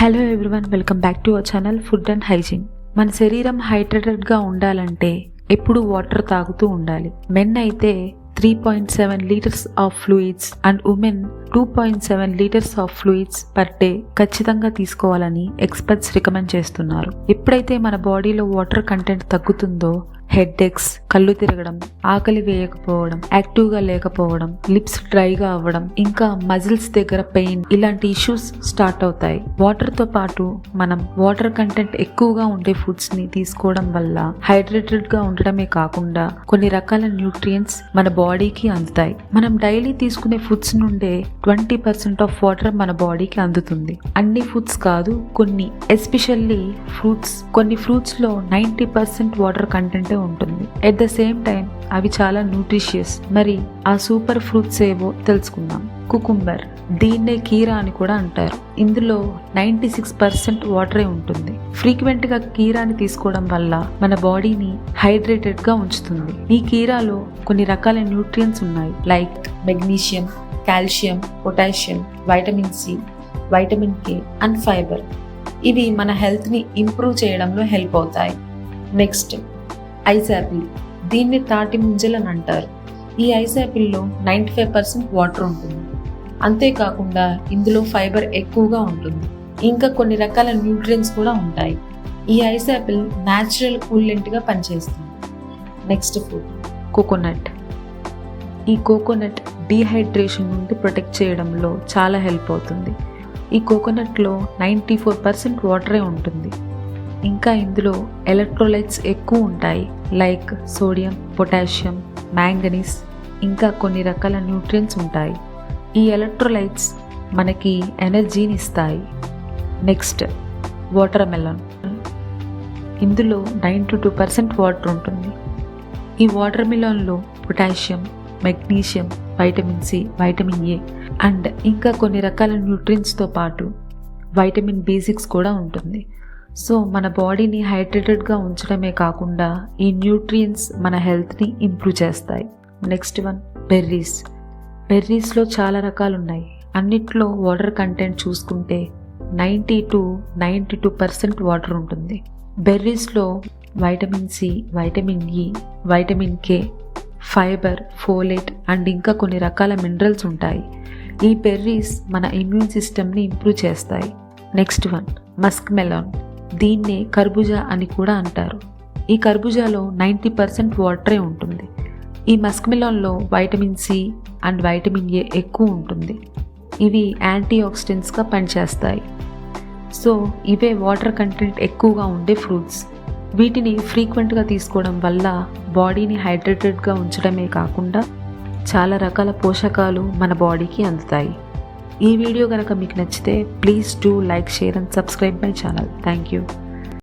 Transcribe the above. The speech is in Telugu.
Hello everyone, welcome back to our channel food and hygiene. మన శరీరం హైడ్రేటెడ్గా ఉండాలంటే ఎప్పుడు వాటర్ తాగుతూ ఉండాలి. మెన్ అయితే 3.7 litres of fluids and women 2.7 litres of fluids per day ఖచ్చితంగా తీసుకోవాలని ఎక్స్పర్ట్స్ రికమెండ్ చేస్తున్నారు. ఎప్పుడైతే మన బాడీలో వాటర్ కంటెంట్ తగ్గుతుందో హెడ్ఏక్స్, కళ్ళు తిరగడం, ఆకలి వేయకపోవడం, యాక్టివ్గా లేకపోవడం, లిప్స్ డ్రైగా అవ్వడం, ఇంకా మజిల్స్ దగ్గర పెయిన్, ఇలాంటి ఇష్యూస్ స్టార్ట్ అవుతాయి. వాటర్తో పాటు మనం వాటర్ కంటెంట్ ఎక్కువగా ఉండే ఫుడ్స్ ని తీసుకోవడం వల్ల హైడ్రేటెడ్ గా ఉండడమే కాకుండా కొన్ని రకాల న్యూట్రియంట్స్ మన బాడీకి అందుతాయి. మనం డైలీ తీసుకునే ఫుడ్స్ నుండే 20% ఆఫ్ వాటర్ మన బాడీకి అందుతుంది. అన్ని ఫుడ్స్ కాదు, కొన్ని, ఎస్పెషల్లీ ఫ్రూట్స్. కొన్ని ఫ్రూట్స్ లో 90% వాటర్ కంటెంటే ఉంటుంది. ఎట్ ద సేమ్ టైం అవి చాలా న్యూట్రిషియస్. మరి ఆ సూపర్ ఫ్రూట్స్ ఏవో తెలుసుకుందాం. కుకుంబర్, దీన్నే కీరా అని కూడా అంటారు. ఇందులో 96% వాటరే ఉంటుంది. ఫ్రీక్వెంట్ గా కీరాని తీసుకోవడం వల్ల మన బాడీని హైడ్రేటెడ్ గా ఉంచుతుంది. ఈ కీరాలో కొన్ని రకాల న్యూట్రియంట్స్ ఉన్నాయి, like magnesium, calcium, potassium, vitamin C, vitamin K and fibre. ఇవి మన హెల్త్ ని ఇంప్రూవ్ చేయడంలో హెల్ప్ అవుతాయి. నెక్స్ట్, ఐస్ యాపిల్, దీన్ని తాటి ముంజలు అని అంటారు. ఈ ఐస్ యాపిల్లో 95% వాటర్ ఉంటుంది. అంతేకాకుండా ఇందులో ఫైబర్ ఎక్కువగా ఉంటుంది. ఇంకా కొన్ని రకాల న్యూట్రియంట్స్ కూడా ఉంటాయి. ఈ ఐస్ యాపిల్ న్యాచురల్ కూలెంట్ గా పనిచేస్తుంది. Next food, coconut. ఈ కోకోనట్ డీహైడ్రేషన్ నుండి ప్రొటెక్ట్ చేయడంలో చాలా హెల్ప్ అవుతుంది. ఈ కోకోనట్లో 94% వాటరే ఉంటుంది. ఇంకా ఇందులో ఎలక్ట్రోలైట్స్ ఎక్కువ ఉంటాయి, లైక్ సోడియం, పొటాషియం, మ్యాంగనీస్, ఇంకా కొన్ని రకాల న్యూట్రియంట్స్ ఉంటాయి. ఈ ఎలక్ట్రోలైట్స్ మనకి ఎనర్జీని ఇస్తాయి. Next, watermelon. ఇందులో 92% వాటర్ ఉంటుంది. ఈ వాటర్ మెలన్లో potassium, magnesium, vitamin C, vitamin A and ఇంకా కొన్ని రకాల న్యూట్రియంట్స్తో పాటు వైటమిన్ B6 కూడా ఉంటుంది. సో మన బాడీని హైడ్రేటెడ్గా ఉంచడమే కాకుండా ఈ న్యూట్రియంట్స్ మన హెల్త్ని ఇంప్రూవ్ చేస్తాయి. Next one, berries. బెర్రీస్లో చాలా రకాలు ఉన్నాయి. అన్నిట్లో వాటర్ కంటెంట్ చూసుకుంటే 90 to 92% వాటర్ ఉంటుంది. బెర్రీస్లో vitamin C, vitamin E, vitamin K, fibre, folate and ఇంకా కొన్ని రకాల మినరల్స్ ఉంటాయి. ఈ బెర్రీస్ మన ఇమ్యూన్ సిస్టమ్ని ఇంప్రూవ్ చేస్తాయి. Next one, Musk melon. దీన్నే కర్బూజా అని కూడా అంటారు. ఈ కర్బూజాలో 90% వాటరే ఉంటుంది. ఈ మస్క్ మెలాన్లో vitamin C and vitamin A ఎక్కువ ఉంటుంది. ఇవి యాంటీ ఆక్సిడెంట్స్గా పనిచేస్తాయి. సో ఇవే వాటర్ కంటెంట్ ఎక్కువగా ఉండే ఫ్రూట్స్. వీటిని ఫ్రీక్వెంట్గా తీసుకోవడం వల్ల బాడీని హైడ్రేటెడ్గా ఉంచడమే కాకుండా చాలా రకాల పోషకాలు మన బాడీకి అందుతాయి. ఈ వీడియో కనుక మీకు నచ్చితే please do like, share and subscribe my channel. Thank you.